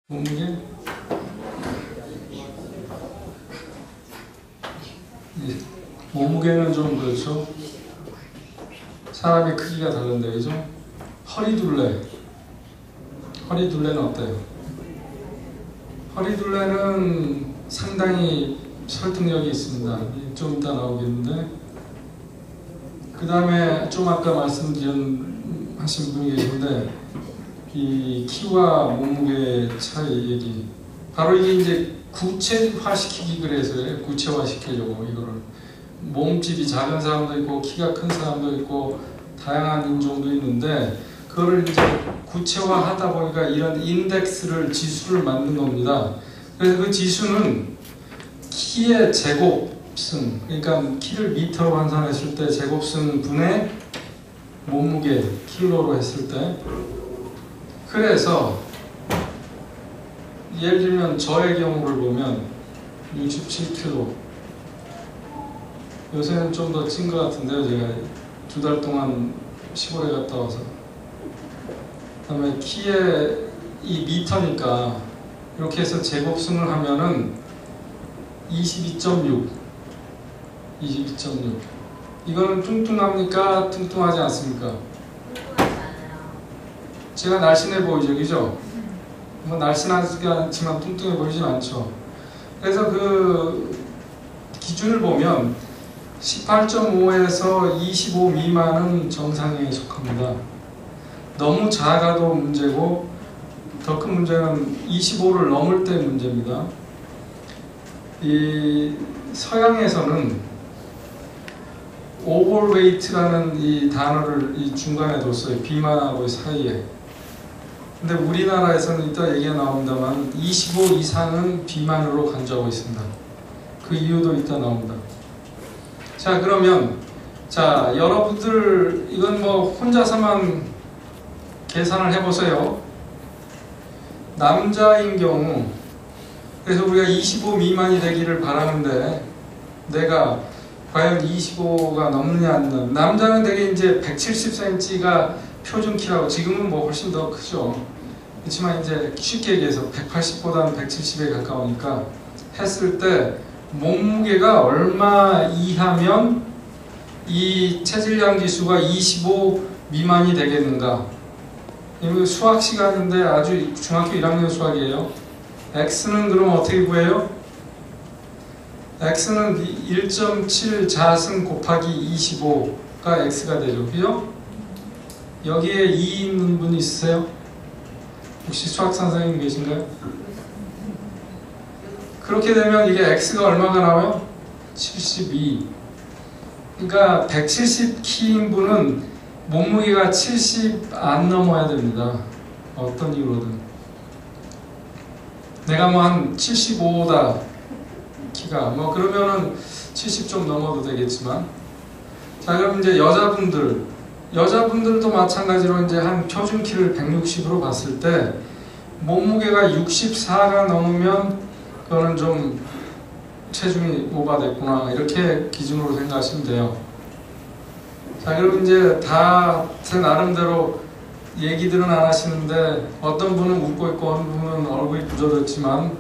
몸무게? 몸무게는 좀 그렇죠. 사람의 크기가 다른데, 그죠? 허리둘레는 어때요? 허리둘레는 상당히 설득력이 있습니다. 좀 이따 나오겠는데, 그 다음에 좀 아까 말씀하신 분이 계신데, 이 키와 몸무게 차이 얘기, 바로 이게 이제 구체화시키기 그래서요. 구체화시키려고 이거를. 몸집이 작은 사람도 있고 키가 큰 사람도 있고 다양한 인종도 있는데, 그거를 이제 구체화하다 보니까 이런 인덱스를, 지수를 만든 겁니다. 그래서 그 지수는 키의 제곱승, 그러니까 키를 미터로 환산했을 때 제곱승 분의 몸무게 킬로로 했을 때, 그래서 예를 들면 저의 경우를 보면 67kg, 요새는 좀 더 찐 것 같은데요. 제가 2달 동안 시골에 갔다 와서. 그 다음에 키에 이 미터니까 이렇게 해서 제곱승을 하면은 22.6. 이거는 뚱뚱합니까? 뚱뚱하지 않습니까? 제가 날씬해 보이죠, 그죠? 뭐 날씬하지 않지만 뚱뚱해 보이진 않죠. 그래서 그 기준을 보면 18.5에서 25 미만은 정상에 속합니다. 너무 작아도 문제고, 더 큰 문제는 25를 넘을 때 문제입니다. 이 서양에서는 오버웨이트라는 이 단어를 이 중간에 뒀어요. 비만하고 사이에. 근데 우리나라에서는 이따 얘기가 나옵니다만 25 이상은 비만으로 간주하고 있습니다. 그 이유도 이따 나옵니다. 자, 그러면 자, 여러분들 이건 뭐 혼자서만 계산을 해보세요. 남자인 경우, 그래서 우리가 25 미만이 되기를 바라는데, 내가 과연 25가 넘느냐 안 넘느냐. 남자는 되게 이제 170cm가 표준 키라고, 지금은 뭐 훨씬 더 크죠. 그렇지만 이제 쉽게 얘기해서 180보다는 170에 가까우니까 했을 때 몸무게가 얼마 이하면 이 체질량 지수가 25 미만이 되겠는가. 이거 수학 시간인데 아주 중학교 1학년 수학이에요. X는 그럼 어떻게 구해요? X는 1.7 자승 곱하기 25가 X가 되죠. 그죠? 여기에 2 있는 분 있으세요? 혹시 수학 선생님 계신가요? 그렇게 되면 이게 X가 얼마가 나와요? 72. 그러니까 170 키인 분은 몸무게가 70 안 넘어야 됩니다. 어떤 이유로든. 내가 뭐 한 75다 키가, 뭐 그러면은 70 좀 넘어도 되겠지만. 자, 그럼 이제 여자분들도 마찬가지로 이제 한 표준 키를 160으로 봤을 때 몸무게가 64가 넘으면 그거는 좀 체중이 오버됐구나, 이렇게 기준으로 생각하시면 돼요. 자, 그럼 이제 다 제 나름대로 얘기들은 안 하시는데, 어떤 분은 웃고 있고 어떤 분은 얼굴이 부져졌지만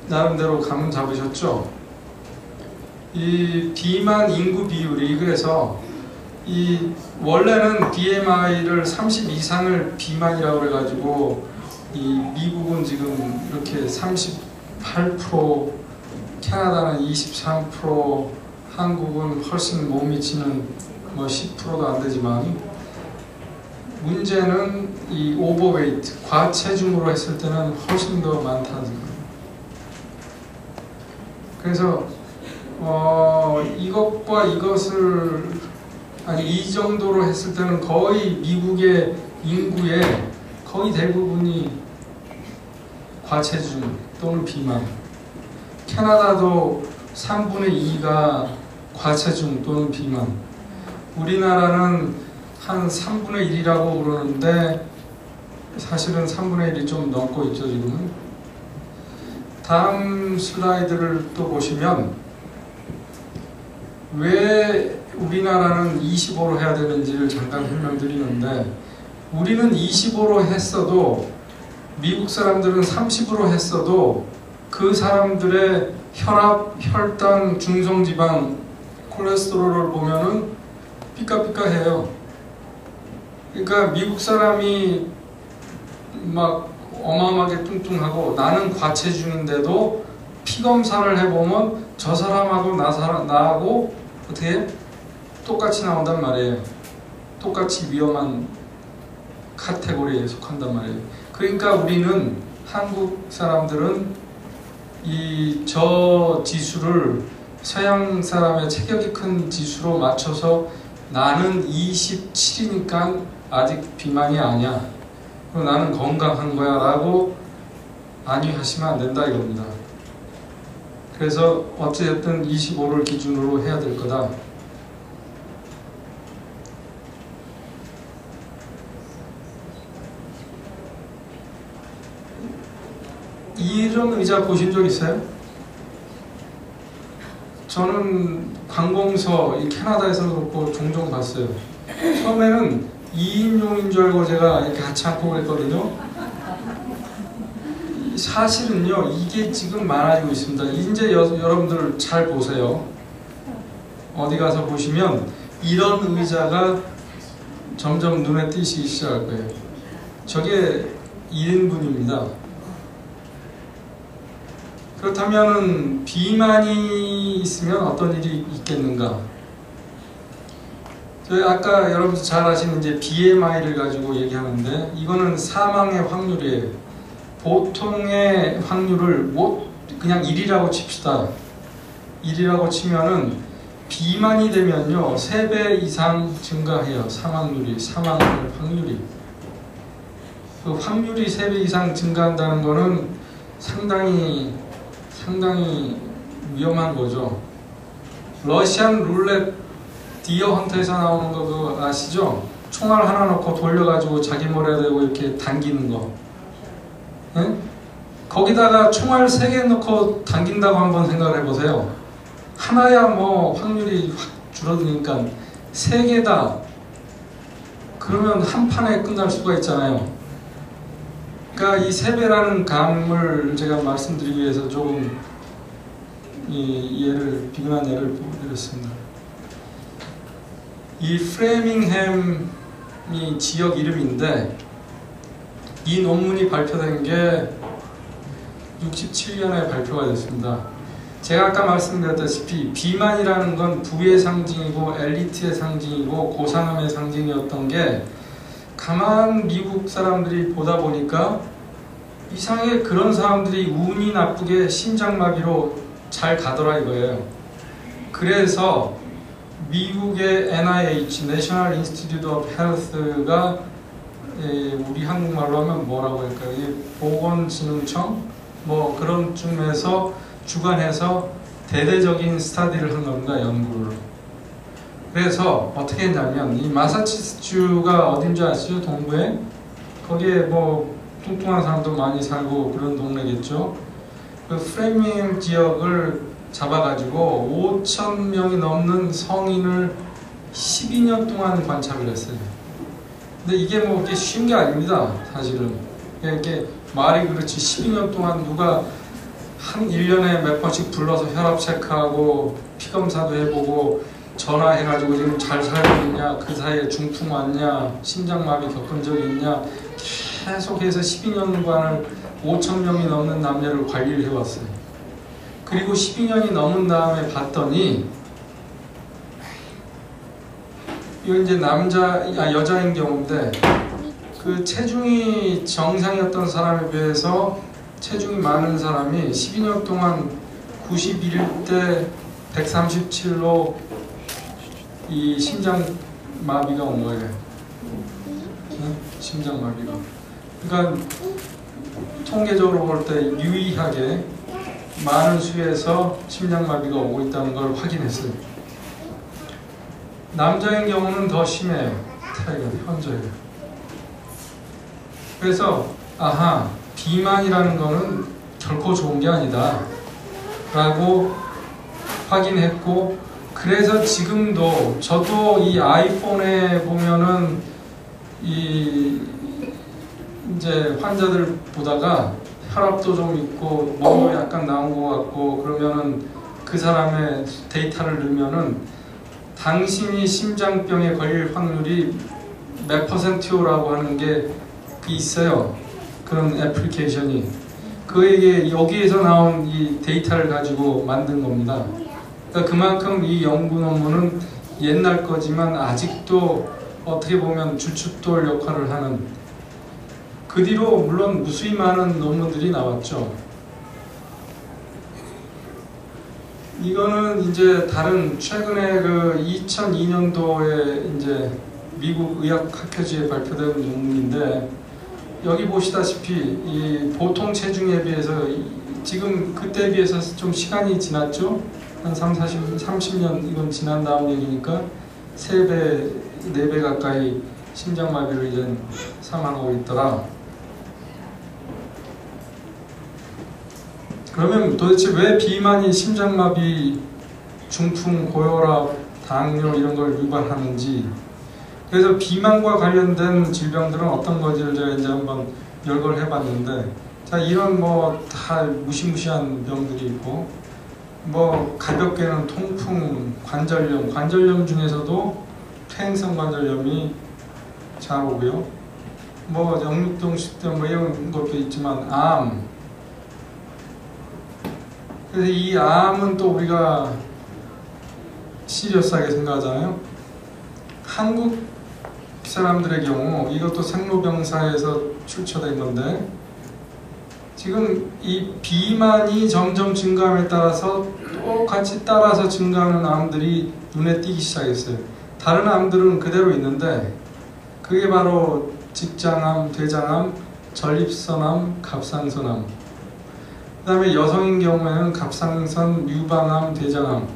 나름대로 감은 잡으셨죠? 이 비만 인구 비율이, 그래서 이 원래는 BMI를 30 이상을 비만이라고 그래가지고, 이 미국은 지금 이렇게 38%, 캐나다는 23%, 한국은 훨씬 못 미치는 뭐 10%도 안 되지만, 문제는 이 오버웨이트, 과체중으로 했을 때는 훨씬 더 많다는 거예요. 그래서 이것과 이것을, 아니 이 정도로 했을 때는 거의 미국의 인구의 거의 대부분이 과체중 또는 비만. 캐나다도 3분의 2가 과체중 또는 비만. 우리나라는 한 3분의 1이라고 그러는데 사실은 3분의 1이 좀 넘고 있죠, 지금은. 다음 슬라이드를 또 보시면, 왜 우리나라는 25로 해야 되는지를 잠깐 설명드리는데, 우리는 25로 했어도 미국 사람들은 30으로 했어도 그 사람들의 혈압, 혈당, 중성지방, 콜레스테롤을 보면은 삐까삐까해요. 그러니까 미국 사람이 막 어마어마하게 뚱뚱하고 나는 과체중인데도 피 검사를 해보면 저 사람하고 나하고 어떻게 똑같이 나온단 말이에요. 똑같이 위험한 카테고리에 속한단 말이에요. 그러니까 우리는 한국 사람들은 저 지수를 서양 사람의 체격이 큰 지수로 맞춰서 나는 27이니까 아직 비만이 아니야. 그리고 나는 건강한 거야 라고 안위하시면 안 된다 이겁니다. 그래서 어찌됐든 25를 기준으로 해야 될 거다. 이런 의자 보신 적 있어요? 저는 관공서 이 캐나다에서 그렇고 종종 봤어요. 처음에는 2인용인 줄 알고 제가 이렇게 같이 앉고 그랬거든요. 사실은요, 이게 지금 많아지고 있습니다. 이제 여러분들 잘 보세요. 어디 가서 보시면 이런 의자가 점점 눈에 띄기 시작할 거예요. 저게 1인분입니다. 그렇다면 비만이 있으면 어떤 일이 있겠는가? 저희 아까 여러분들 잘 아시는 이제 BMI를 가지고 얘기하는데 이거는 사망의 확률이에요. 보통의 확률을 그냥 1이라고 칩시다. 1이라고 치면은 비만이 되면요 3배 이상 증가해요. 사망 확률이. 그 확률이 3배 이상 증가한다는 거는 상당히 위험한 거죠. 러시안 룰렛 디어 헌터에서 나오는 거 그거 아시죠? 총알 하나 넣고 돌려가지고 자기 머리에 대고 이렇게 당기는 거. 네? 거기다가 총알 3개 넣고 당긴다고 한번 생각을 해보세요. 하나야 뭐 확률이 확 줄어드니까 3개다. 그러면 한 판에 끝날 수가 있잖아요. 그러니까 이 3배라는 감을 제가 말씀드리기 위해서 조금 비근한 예를 보여드렸습니다. 이 프레밍햄이 지역 이름인데 이 논문이 발표된 게 67년에 발표가 됐습니다. 제가 아까 말씀드렸다시피 비만이라는 건 부의 상징이고 엘리트의 상징이고 고상함의 상징이었던 게 가만 미국 사람들이 보다 보니까 이상하게 그런 사람들이 운이 나쁘게 심장마비로 잘 가더라 이거예요. 그래서 미국의 NIH, National Institute of Health가 우리 한국말로 하면 뭐라고 할까요? 보건진흥청? 뭐 그런 쯤에서 주관해서 대대적인 스터디를 한 겁니다. 연구를. 그래서 어떻게 했냐면 이 마사추세츠주가 어딘지 아시죠? 동부에? 거기에 뭐 뚱뚱한 사람도 많이 살고 그런 동네겠죠. 그 프레밍 지역을 잡아가지고 5,000명이 넘는 성인을 12년 동안 관찰을 했어요. 근데 이게 뭐 이렇게 쉬운 게 아닙니다. 사실은. 이렇게 말이 그렇지 12년 동안 누가 한 1년에 몇 번씩 불러서 혈압 체크하고 피검사도 해보고 전화해가지고 지금 잘 살고 있냐, 그 사이에 중풍 왔냐, 심장마비 겪은 적이 있냐 계속해서 12년간을 5,000명이 넘는 남녀를 관리를 해왔어요. 그리고 12년이 넘은 다음에 봤더니 이건 이제 여자인 경우인데 그 체중이 정상이었던 사람에 비해서 체중이 많은 사람이 12년 동안 91일 때 137로 이 심장마비가 온 거예요. 심장마비가. 그러니까 통계적으로 볼 때 유의하게 많은 수에서 심장마비가 오고 있다는 걸 확인했어요. 남자인 경우는 더 심해요. 차이가 현저해요. 그래서 비만이라는 거는 결코 좋은 게 아니다 라고 확인했고, 그래서 지금도 저도 이 아이폰에 보면은 이 이제 환자들 보다가 혈압도 좀 있고 몸도 약간 나온 것 같고 그러면은 그 사람의 데이터를 넣으면은 당신이 심장병에 걸릴 확률이 몇 %라고 하는 게 있어요. 그런 애플리케이션이. 그에게 여기에서 나온 이 데이터를 가지고 만든 겁니다. 그러니까 그만큼 이 연구 논문은 옛날 거지만 아직도 어떻게 보면 주춧돌 역할을 하는, 그 뒤로 물론 무수히 많은 논문들이 나왔죠. 이거는 이제 다른 최근에 그 2002년도에 이제 미국 의학학회지에 발표된 논문인데, 여기 보시다시피 이 보통 체중에 비해서 지금 그때에 비해서 좀 시간이 지났죠. 한 30년 이건 지난 다음 얘기니까 3배, 4배 가까이 심장마비로 이제 사망하고 있더라. 그러면 도대체 왜 비만이 심장마비, 중풍, 고혈압, 당뇨 이런 걸 유발하는지, 그래서 비만과 관련된 질병들은 어떤 건지를 제가 이제 한번 열거를 해봤는데, 자, 이런 뭐 다 무시무시한 병들이 있고, 뭐 가볍게는 통풍, 관절염, 관절염 중에서도 퇴행성 관절염이 잘 오고요. 뭐 역류동식병 뭐 이런 것도 있지만 암. 그래서 이 암은 또 우리가 시리어스하게 생각하잖아요. 한국 사람들의 경우 이것도 생로병사에서 출처된 건데, 지금 이 비만이 점점 증가함에 따라서 똑같이 따라서 증가하는 암들이 눈에 띄기 시작했어요. 다른 암들은 그대로 있는데 그게 바로 직장암, 대장암, 전립선암, 갑상선암. 그 다음에 여성인 경우에는 갑상선, 유방암, 대장암.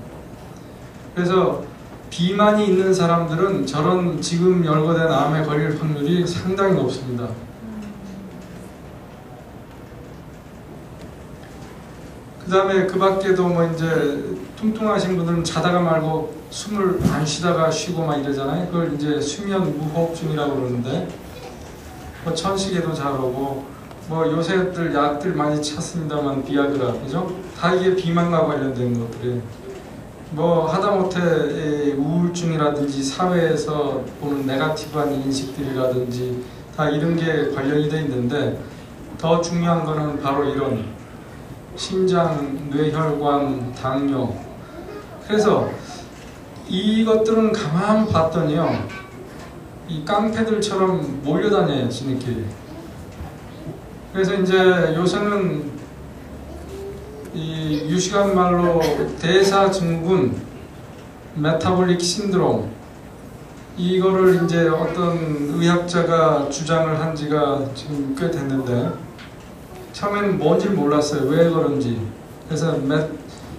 그래서 비만이 있는 사람들은 저런 지금 열거된 암에 걸릴 확률이 상당히 높습니다. 그 다음에 그 밖에도 뭐 이제 뚱뚱하신 분들은 자다가 말고 숨을 안 쉬다가 쉬고 막 이러잖아요. 그걸 이제 수면 무호흡증이라고 그러는데, 뭐 천식에도 잘 오고, 뭐 요새들 약들 많이 찾습니다만 비아그라, 그죠? 다 이게 비만과 관련된 것들이에요. 뭐 하다못해 우울증이라든지 사회에서 보는 네거티브한 인식들이라든지 다 이런 게 관련이 돼 있는데, 더 중요한 거는 바로 이런 심장, 뇌혈관, 당뇨. 그래서 이것들은 가만 봤더니요, 이 깡패들처럼 몰려다녀요, 지네끼리. 그래서 이제 요새는 이 유식한 말로 대사증후군, 메타볼릭 신드롬, 이거를 이제 어떤 의학자가 주장을 한 지가 지금 꽤 됐는데, 처음에는 뭔지 몰랐어요. 왜 그런지. 그래서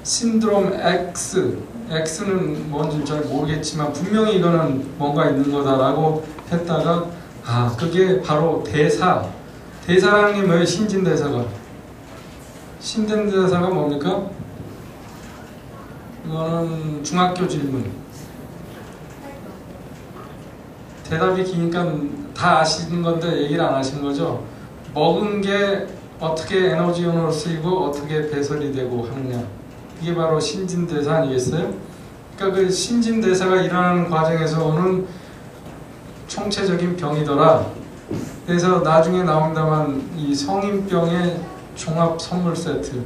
신드롬 X, X는 뭔지 잘 모르겠지만 분명히 이거는 뭔가 있는 거다라고 했다가, 아, 그게 바로 대사라는 게 뭐예요? 신진대사가. 신진대사가 뭡니까? 이거는 중학교 질문. 대답이 기니까 다 아시는 건데 얘기를 안 하신 거죠? 먹은 게 어떻게 에너지원으로 쓰이고 어떻게 배설이 되고 하느냐, 이게 바로 신진대사 아니겠어요? 그러니까 그 신진대사가 일어나는 과정에서 오는 총체적인 병이더라. 그래서 나중에 나온다만 이 성인병의 종합 선물 세트.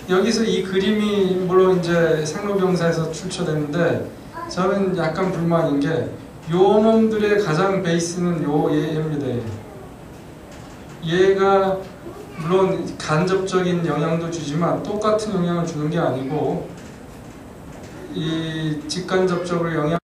여기서 이 그림이 물론 이제 생로병사에서 출처됐는데, 저는 약간 불만인 게 요 놈들의 가장 베이스는 요 얘입니다. 얘가 물론 간접적인 영향도 주지만 똑같은 영향을 주는 게 아니고 이 직간접적으로 영향